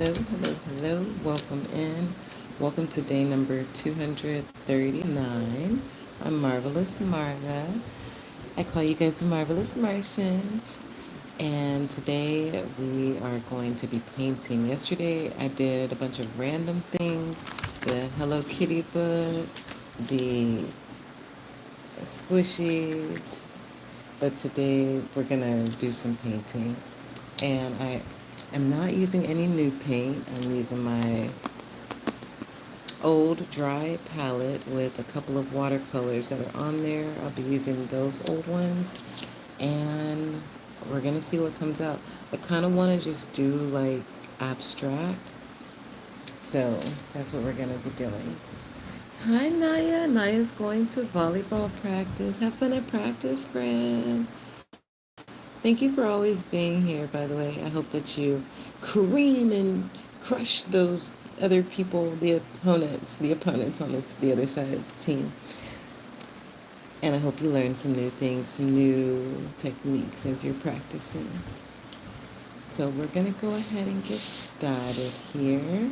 Hello. Welcome in. Welcome to day number 239. I'm Marvelous Marva. I call you guys the Marvelous Martians. And today we are going to be painting. Yesterday I did a bunch of random things. The Hello Kitty book, the squishies. But today we're going to do some painting. And I am not using any new paint. I'm using my old dry palette with a couple of watercolors that are on there. I'll be using those old ones, and we're gonna see what comes out. I kind of want to just do like abstract, so that's what we're gonna be doing. Hi Naya. Naya's going to volleyball practice. Have fun at practice, friend. Thank you for always being here, by the way. I hope that you cream and crush those other people, the opponents on the other side of the team. And I hope you learn some new things, some new techniques as you're practicing. So we're going to go ahead and get started here.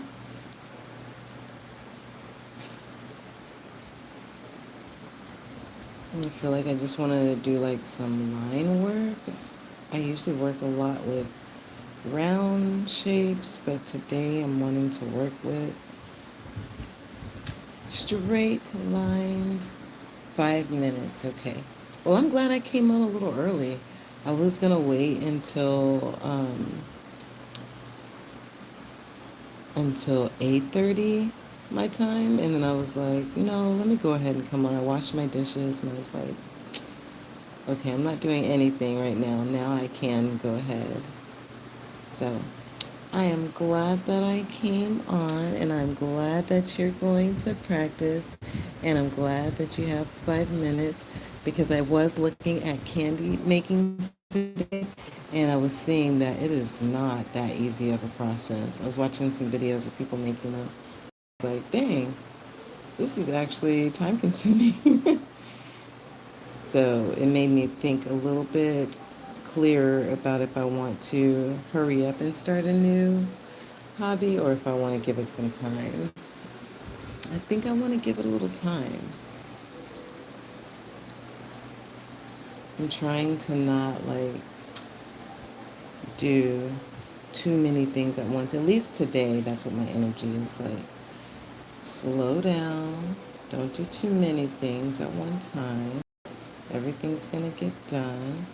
And I feel like I just want to do like some line work. I usually work a lot with round shapes, but today I'm wanting to work with straight lines. 5 minutes, okay. Well, I'm glad I came on a little early. I was gonna wait until 8:30 my time, and then I was like, no, let me go ahead and come on. I washed my dishes, and I was like, okay, I'm not doing anything right now. Now I can go ahead. So I am glad that I came on, and I'm glad that you're going to practice, and I'm glad that you have 5 minutes, because I was looking at candy making today, and I was seeing that it is not that easy of a process. I was watching some videos of people making them. Like, dang, this is actually time consuming. So it made me think a little bit clearer about if I want to hurry up and start a new hobby or if I want to give it some time. I think I want to give it a little time. I'm trying to not like do too many things at once. At least today, that's what my energy is like. Slow down. Don't do too many things at one time. Everything's going to get done.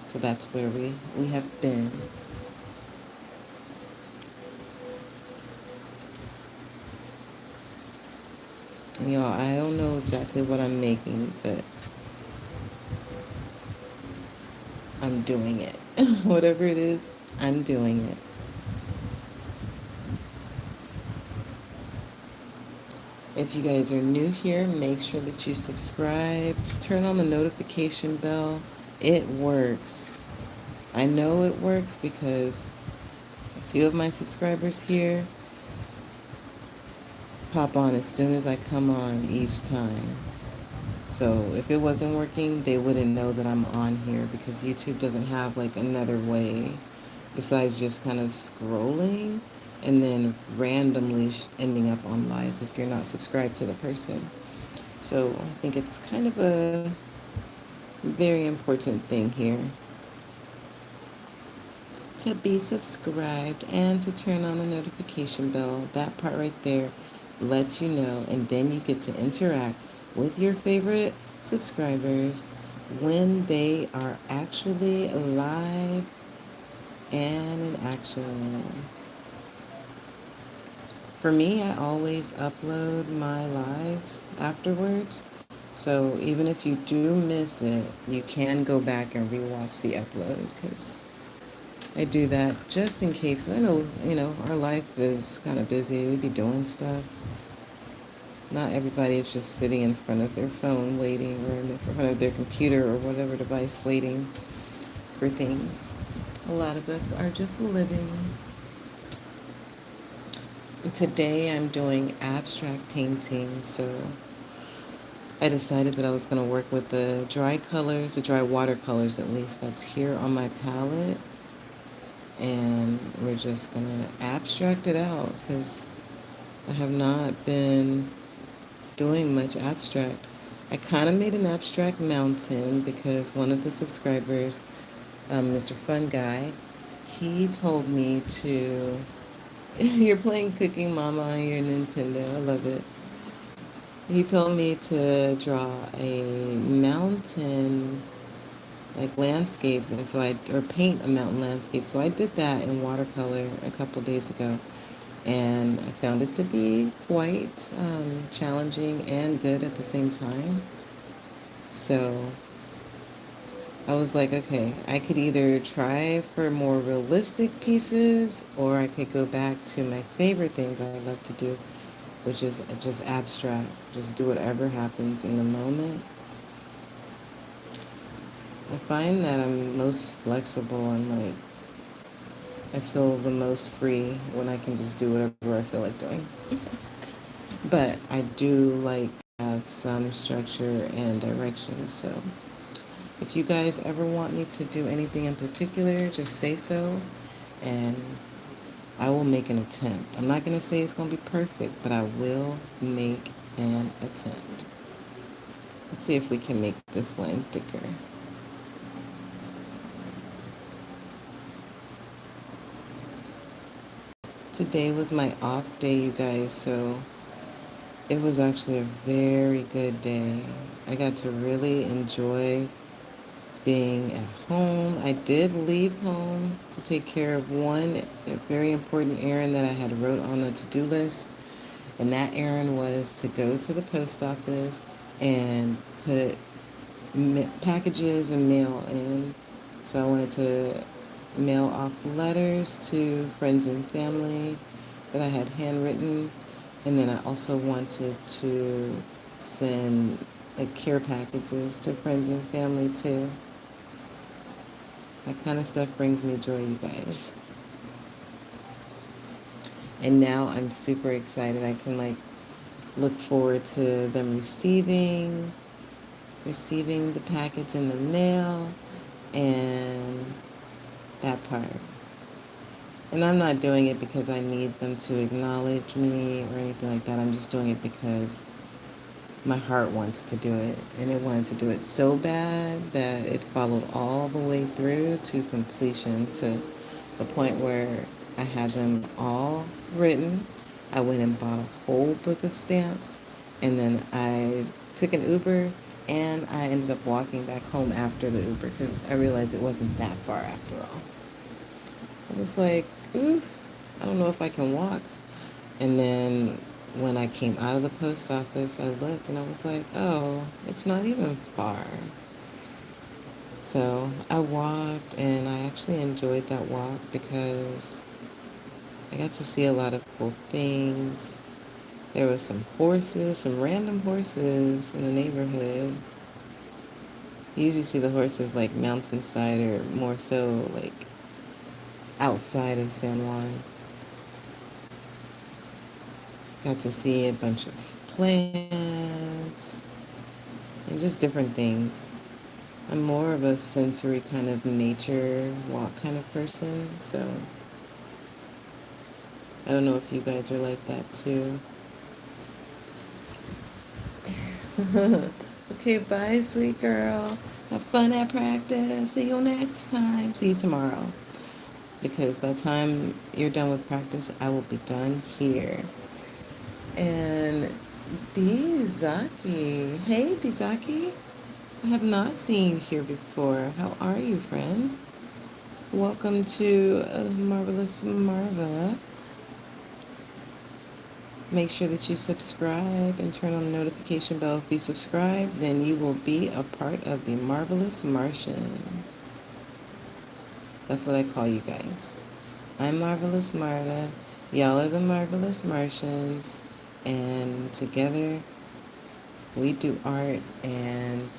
So that's where we have been. And y'all, I don't know exactly what I'm making, but I'm doing it. Whatever it is, I'm doing it. If you guys are new here, make sure that you subscribe, turn on the notification bell. It works. I know it works because a few of my subscribers here pop on as soon as I come on each time. So if it wasn't working, they wouldn't know that I'm on here because YouTube doesn't have like another way besides just kind of scrolling and then randomly ending up on lives if you're not subscribed to the person. So I think it's kind of a very important thing here to be subscribed and to turn on the notification bell. That part right there lets you know, and then you get to interact with your favorite subscribers when they are actually live and in action. For me, I always upload my lives afterwards. So even if you do miss it, you can go back and rewatch the upload because I do that just in case. I know, our life is kind of busy. We be doing stuff. Not everybody is just sitting in front of their phone waiting or in front of their computer or whatever device waiting for things. A lot of us are just living. Today I'm doing abstract painting, so I decided that I was going to work with the dry colors, the dry watercolors at least, that's here on my palette. and we're just gonna abstract it out because I have not been doing much abstract. I kind of made an abstract mountain because one of the subscribers, Mr. Fun Guy, he told me to. You're playing Cooking Mama on your Nintendo. I love it. He told me to draw a mountain like landscape, and so I or paint a mountain landscape. So I did that in watercolor a couple days ago, and I found it to be quite challenging and good at the same time. So I was like, okay, I could either try for more realistic pieces, or I could go back to my favorite thing that I love to do, which is just abstract, just do whatever happens in the moment. I find that I'm most flexible and like I feel the most free when I can just do whatever I feel like doing. But I do like to have some structure and direction. So if you guys ever want me to do anything in particular, just say so and I will make an attempt. I'm not going to say it's going to be perfect, but I will make an attempt. Let's see if we can make this line thicker. Today was my off day, you guys, so it was actually a very good day. I got to really enjoy being at home. I did leave home to take care of one very important errand that I had wrote on a to-do list, and that errand was to go to the post office and put packages and mail in. So I wanted to mail off letters to friends and family that I had handwritten, and then I also wanted to send like care packages to friends and family too. That kind of stuff brings me joy, you guys. And now I'm super excited. I can like look forward to them receiving the package in the mail and that part. And I'm not doing it because I need them to acknowledge me or anything like that. I'm just doing it because my heart wants to do it. And it wanted to do it so bad that it followed all the way through to completion, to the point where I had them all written. I went and bought a whole book of stamps. And then I took an Uber and I ended up walking back home after the Uber because I realized it wasn't that far after all. I was like, ooh, I don't know if I can walk. And then when I came out of the post office, I looked and I was like, oh, it's not even far. So I walked and I actually enjoyed that walk because I got to see a lot of cool things. There was some horses, some random horses in the neighborhood. You usually see the horses like mountainside or more so like outside of San Juan. Got to see a bunch of plants and just different things. I'm more of a sensory kind of nature walk kind of person, so I don't know if you guys are like that too. Okay, bye, sweet girl. Have fun at practice. See you next time. See you tomorrow. Because by the time you're done with practice, I will be done here. And Dizaki. Hey, Dizaki. I have not seen you here before. How are you, friend? Welcome to Marvelous Marva. Make sure that you subscribe and turn on the notification bell. If you subscribe, then you will be a part of the Marvelous Martians. That's what I call you guys. I'm Marvelous Marva. Y'all are the Marvelous Martians. And together we do art and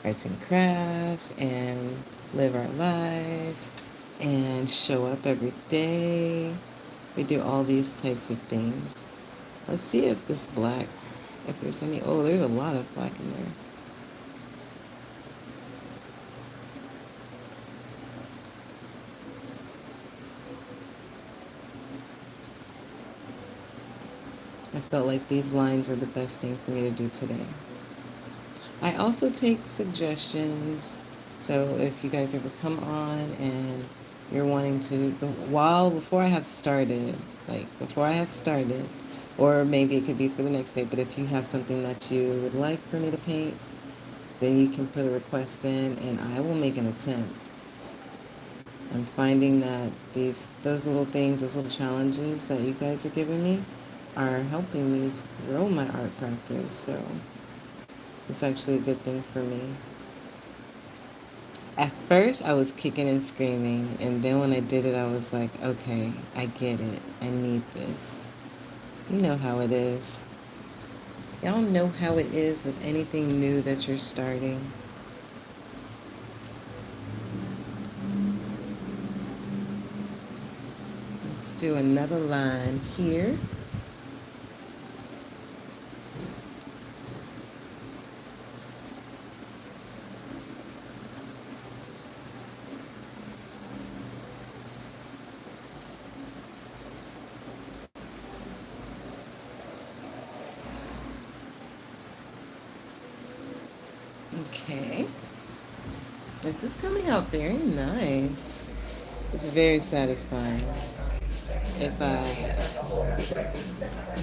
arts and crafts and live our life and show up every day. We do all these types of things. Let's see if this black, if there's any, oh, there's a lot of black in there. I felt like these lines were the best thing for me to do today. I also take suggestions. So if you guys ever come on and you're wanting to, before I have started, before I have started, or maybe it could be for the next day, but if you have something that you would like for me to paint, then you can put a request in and I will make an attempt. I'm finding that those little things, those little challenges that you guys are giving me are helping me to grow my art practice. So it's actually a good thing for me. At first, I was kicking and screaming, and then when I did it, I was like, okay, I get it. I need this. You know how it is. Y'all know how it is with anything new that you're starting. Let's do another line here. Okay. This is coming out very nice. It's very satisfying. If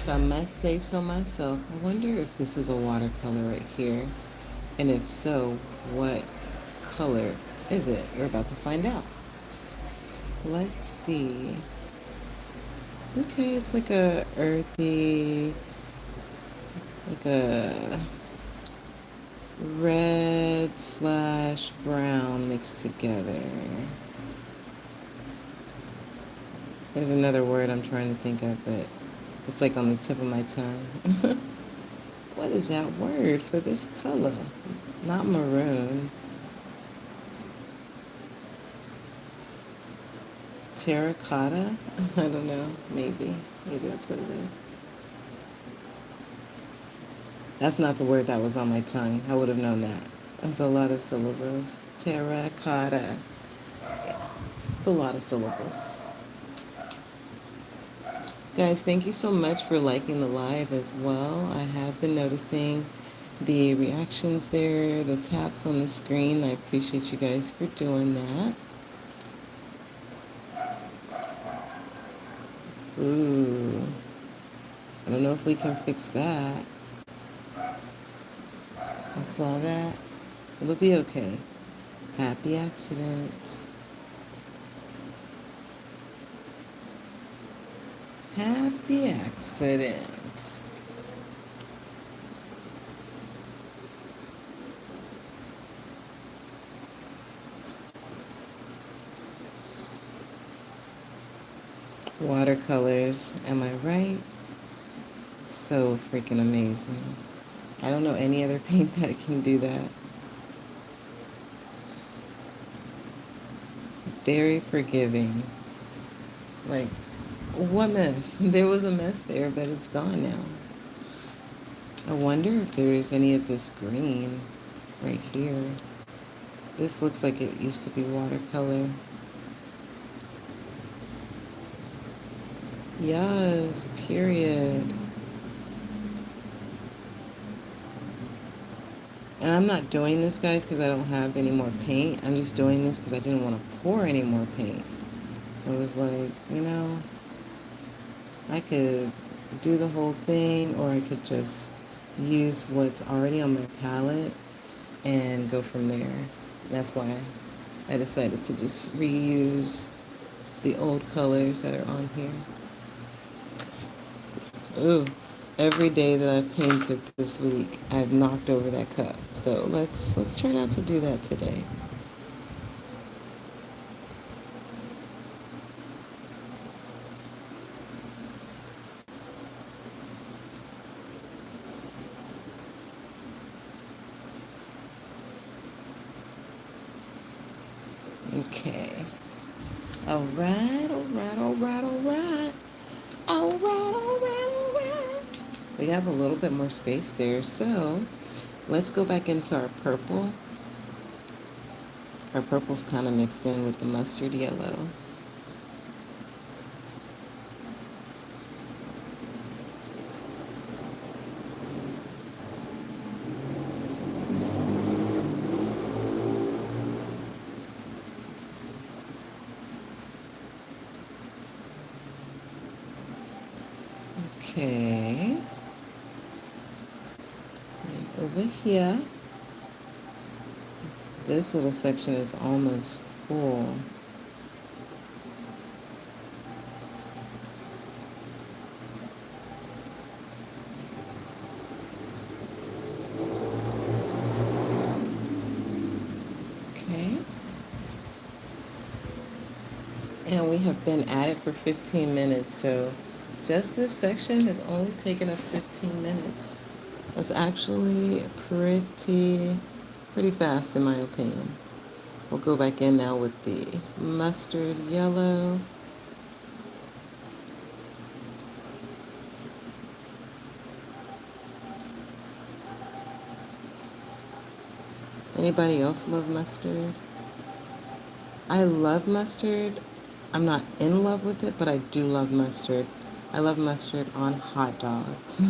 I must say so myself, I wonder if this is a watercolor right here. And if so, what color is it? We're about to find out. Let's see. Okay, it's like a earthy, like a red/brown mixed together. There's another word I'm trying to think of, but it's like on the tip of my tongue. What is that word for this color? Not maroon. Terracotta? I don't know. Maybe. Maybe that's what it is. That's not the word that was on my tongue. I would have known that. That's a lot of syllables. Terracotta. It's a lot of syllables. Guys, thank you so much for liking the live as well. I have been noticing the reactions there, the taps on the screen. I appreciate you guys for doing that. Ooh. I don't know if we can fix that. I saw that. It'll be okay. Happy accidents. Happy accidents. Watercolors, am I right? So freaking amazing. I don't know any other paint that can do that. Very forgiving. Like, what mess? There was a mess there, but it's gone now. I wonder if there's any of this green right here. This looks like it used to be watercolor. Yes, period. And I'm not doing this, guys, because I don't have any more paint. I'm just doing this because I didn't want to pour any more paint. I was like, I could do the whole thing, or I could just use what's already on my palette and go from there. That's why I decided to just reuse the old colors that are on here. Ooh, every day that I've painted this week, I've knocked over that cup. So let's try not to do that today. Okay. All right, all right, all right, all right. All right, all right, all right. We have a little bit more space there, so let's go back into our purple. Our purple's kind of mixed in with the mustard yellow. Okay. And over here, this little section is almost full. Okay. And we have been at it for 15 minutes, so just this section has only taken us 15 minutes. That's actually pretty fast in my opinion. We'll go back in now with the mustard yellow. Anybody else love mustard? I love mustard. I'm not in love with it, but I do love mustard. I love mustard on hot dogs.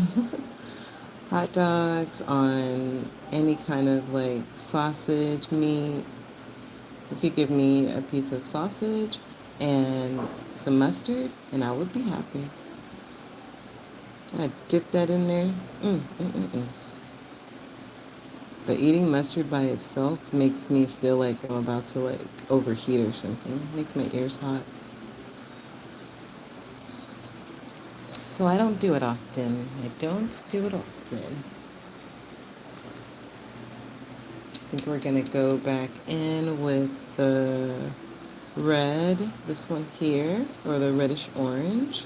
Hot dogs, on any kind of like sausage, meat. You could give me a piece of sausage and some mustard, and I would be happy. I'd dip that in there. Mm. But eating mustard by itself makes me feel like I'm about to like overheat or something. It makes my ears hot. So I don't do it often. I don't do it often. I think we're going to go back in with the red, this one here, or the reddish orange.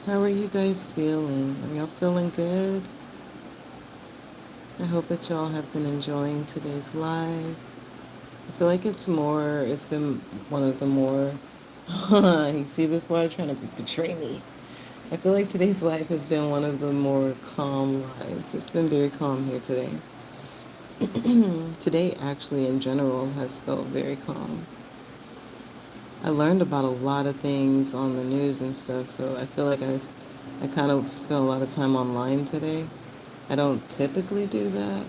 How are you guys feeling? Are y'all feeling good? I hope that y'all have been enjoying today's live. I feel like it's been one of the more, you see this water trying to betray me. I feel like today's live has been one of the more calm lives. It's been very calm here today. Today, actually, in general, has felt very calm. I learned about a lot of things on the news and stuff, so I feel like I kind of spent a lot of time online today. I don't typically do that,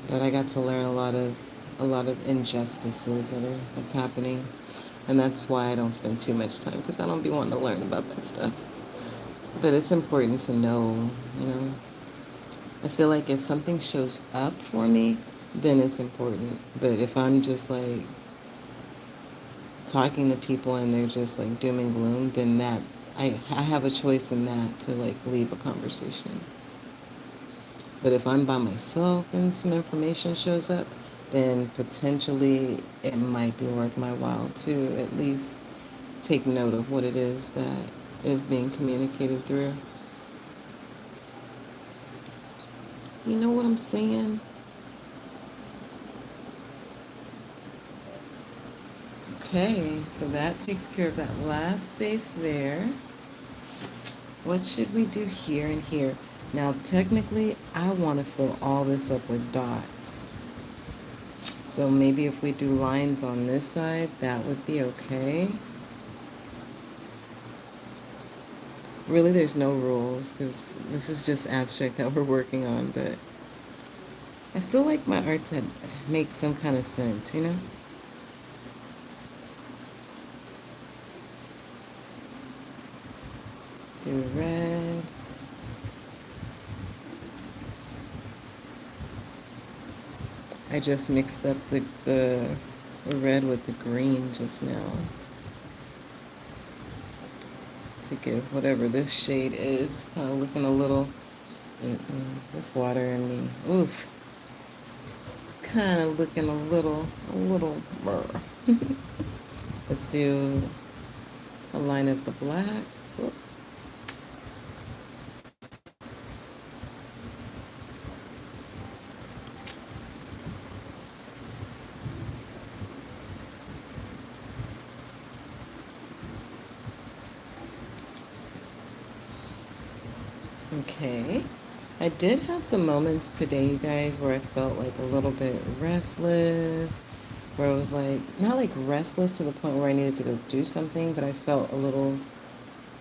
but I got to learn a lot of injustices that's happening, and that's why I don't spend too much time because I don't be wanting to learn about that stuff. But it's important to know, you know. I feel like if something shows up for me, then it's important. But if I'm just like talking to people and they're just like doom and gloom, then I have a choice in that to like leave a conversation. But if I'm by myself and some information shows up, then potentially it might be worth my while to at least take note of what it is that is being communicated through. You know what I'm saying? Okay, so that takes care of that last space there. What should we do here and here? Now, technically, I want to fill all this up with dots. So maybe if we do lines on this side, that would be okay. Really, there's no rules because this is just abstract that we're working on, but I still like my art to make some kind of sense, you know? Do red. I just mixed up the red with the green just now to give whatever this shade is. It's kind of looking a little, this water in me. Oof. It's kind of looking a little blur. Let's do a line of the black. Oop. Okay. I did have some moments today, you guys, where I felt like a little bit restless, where I was like, not like restless to the point where I needed to go do something, but I felt a little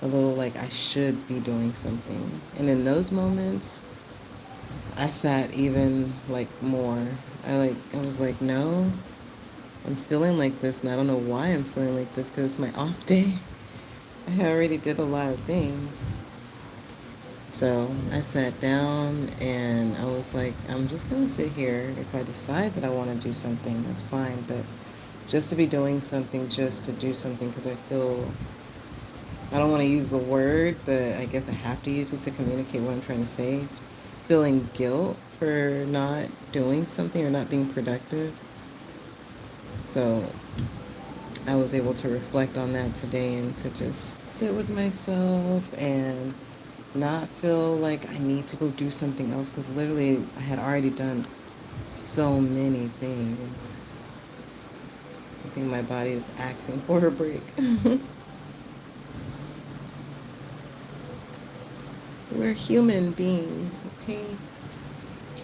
like I should be doing something. And in those moments, I sat even like more. I was like, no, I'm feeling like this, and I don't know why I'm feeling like this because it's my off day. I already did a lot of things. So I sat down and I was like, I'm just going to sit here. If I decide that I want to do something, that's fine. But just to be doing something, just to do something, because I feel, I don't want to use the word, but I guess I have to use it to communicate what I'm trying to say. Feeling guilt for not doing something or not being productive. So I was able to reflect on that today and to just sit with myself and not feel like I need to go do something else because literally I had already done so many things. I think my body is asking for a break. We're human beings, okay?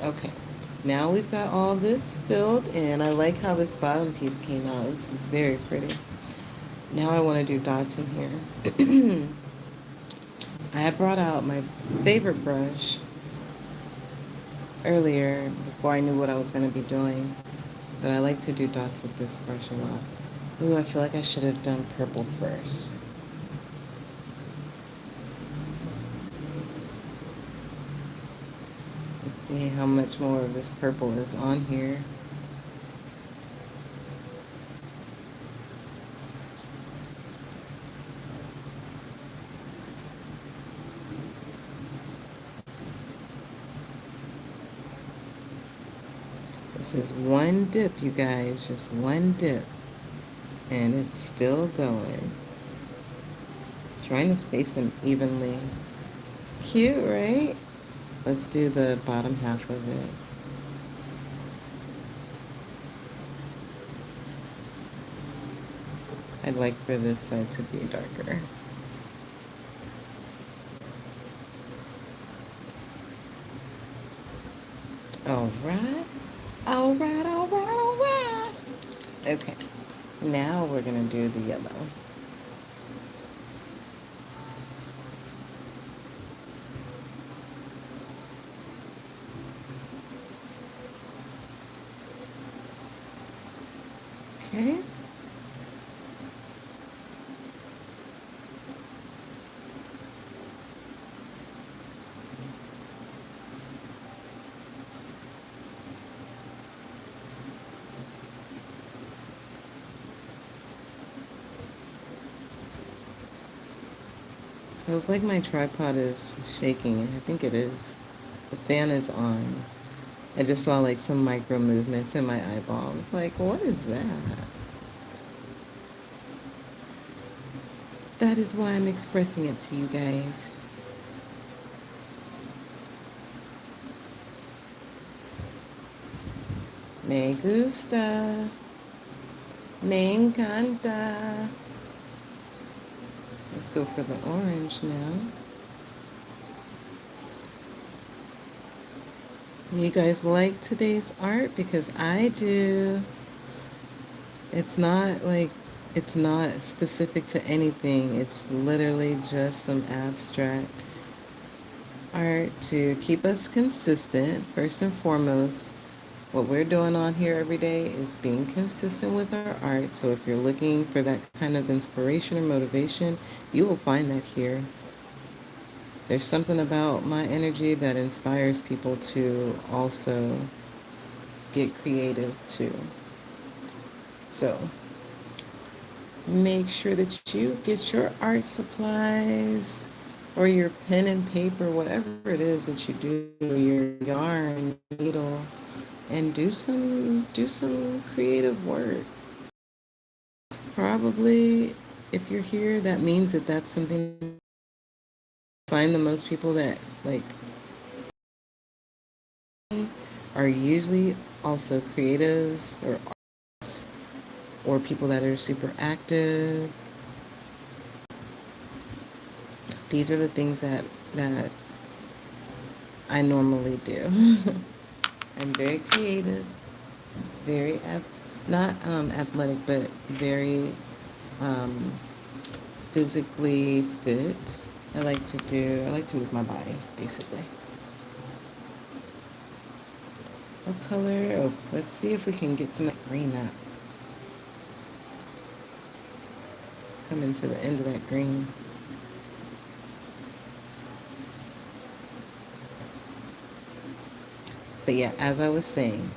Okay. Now we've got all this filled in. I like how this bottom piece came out. It's very pretty. Now I want to do dots in here. I had brought out my favorite brush earlier before I knew what I was going to be doing, but I like to do dots with this brush a lot. Ooh, I feel like I should have done purple first. Let's see how much more of this purple is on here. This is one dip, you guys, just one dip. And it's still going. Trying to space them evenly. Cute, right? Let's do the bottom half of it. I'd like for this side to be darker. All right. All right, all right, all right. Okay. Now we're going to do the yellow. Okay. Feels like my tripod is shaking. I think it is. The fan is on. I just saw like some micro movements in my eyeballs. Like, what is that? That is why I'm expressing it to you guys. Me gusta. Me encanta. Let's go for the orange now. You guys like today's art? Because I do. It's not like, it's not specific to anything. It's literally just some abstract art to keep us consistent. First and foremost, what we're doing on here every day is being consistent with our art. So if you're looking for that kind of inspiration or motivation, you will find that here. There's something about my energy that inspires people to also get creative too. So make sure that you get your art supplies or your pen and paper, whatever it is that you do, your yarn, needle, and do some creative work. Probably if you're here, that means that that's something. Find the most people that like are usually also creatives or artists or people that are super active. These are the things that I normally do. I'm very creative, very not athletic, but very um, physically fit. I like to move my body, basically. What color? Oh, let's see if we can get some green up. Coming to the end of that green. But yeah, as I was saying,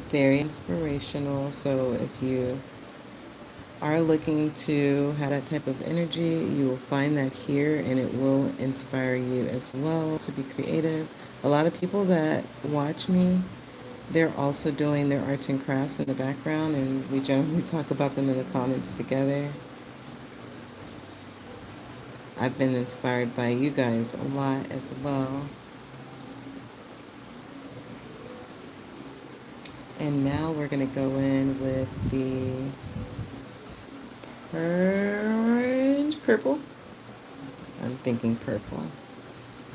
very inspirational. So if you are looking to have that type of energy, you will find that here and it will inspire you as well to be creative. A lot of people that watch me, they're also doing their arts and crafts in the background, and we generally talk about them in the comments together. I've been inspired by you guys a lot as well. And now we're going to go in with the orange, purple. I'm thinking purple.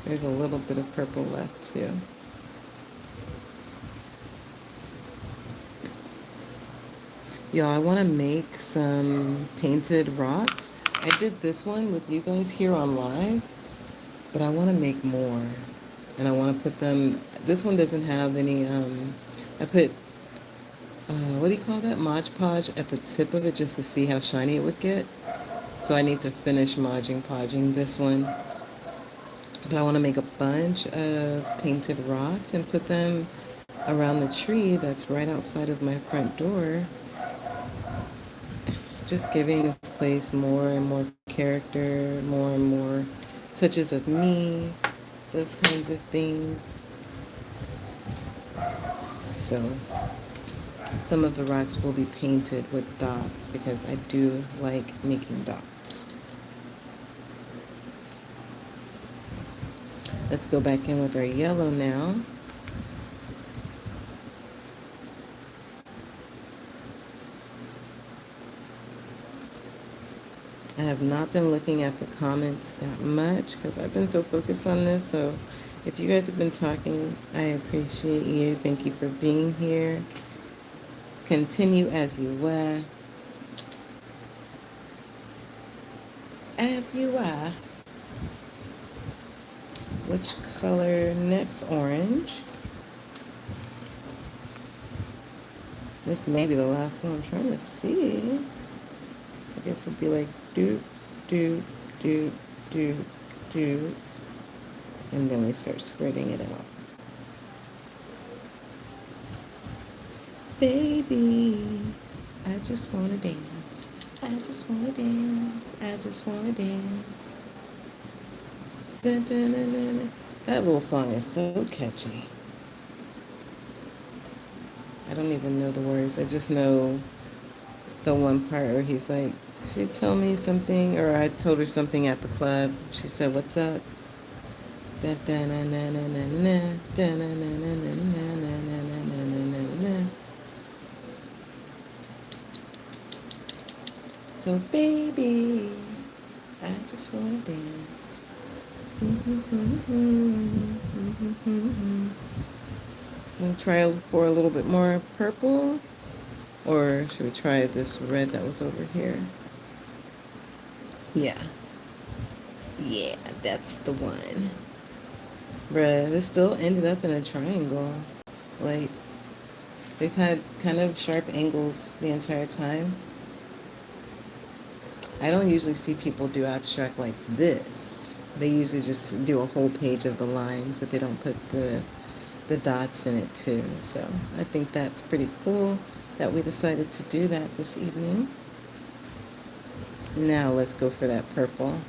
There's a little bit of purple left too. Y'all, I want to make some painted rocks. I did this one with you guys here on live, but I want to make more. And I want to put them, this one doesn't have any, I put, what do you call that? Mod Podge at the tip of it just to see how shiny it would get. So I need to finish Modging Podging this one. But I want to make a bunch of painted rocks and put them around the tree that's right outside of my front door. Just giving this place more and more character, more and more touches of me, those kinds of things. So some of the rocks will be painted with dots because I do like making dots. Let's go back in with our yellow now. I have not been looking at the comments that much because I've been so focused on this. So if you guys have been talking, I appreciate you. Thank you for being here. Continue as you were. As you are. Which color next? Orange. This may be the last one. I'm trying to see. I guess it'd be like do, do, do, do, do. And then we start spreading it out. Baby, I just want to dance. I just want to dance. I just want to dance. Dun, dun, dun, dun, dun. That little song is so catchy. I don't even know the words. I just know the one part where he's like, she told me something, or I told her something at the club. She said, "What's up?" Da da na na na na na da na na na na na na na na na na na. So baby, I just wanna dance. We'll try for a little bit more purple, or should we try this red that was over here? Yeah. Yeah, that's the one. Bruh, this still ended up in a triangle. Like, they've had kind of sharp angles the entire time. I don't usually see people do abstract like this. They usually just do a whole page of the lines, but they don't put the dots in it too. So I think that's pretty cool that we decided to do that this evening. Now let's go for that purple.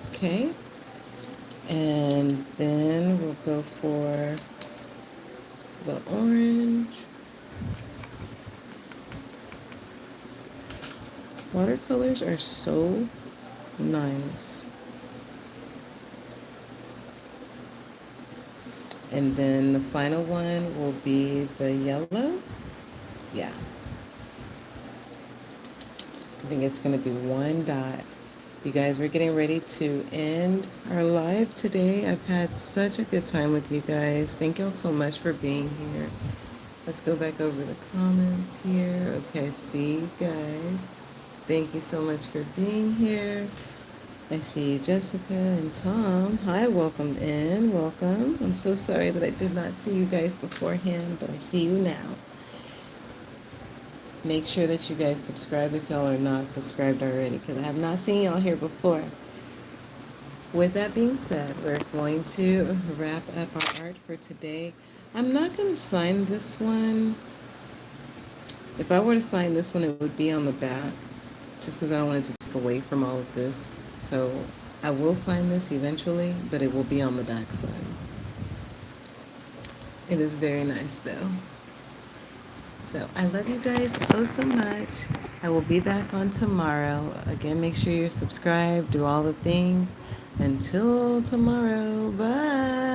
Okay. And then we'll go for the orange. Watercolors are so nice. And then the final one will be the yellow. Yeah. I think it's going to be one dot. You guys, we're getting ready to end our live today. I've had such a good time with you guys. Thank y'all so much for being here. Let's go back over the comments here. Okay, see you guys. Thank you so much for being here. I see Jessica and Tom. Hi, welcome in. Welcome. I'm so sorry that I did not see you guys beforehand, but I see you now. Make sure that you guys subscribe if y'all are not subscribed already, because I have not seen y'all here before. With that being said, we're going to wrap up our art for today. I'm not going to sign this one. If I were to sign this one, it would be on the back, just because I don't want it to take away from all of this. So I will sign this eventually, but it will be on the back side. It is very nice though. So I love you guys oh so much. I will be back on tomorrow. Again, make sure you're subscribed, do all the things. Until tomorrow, bye.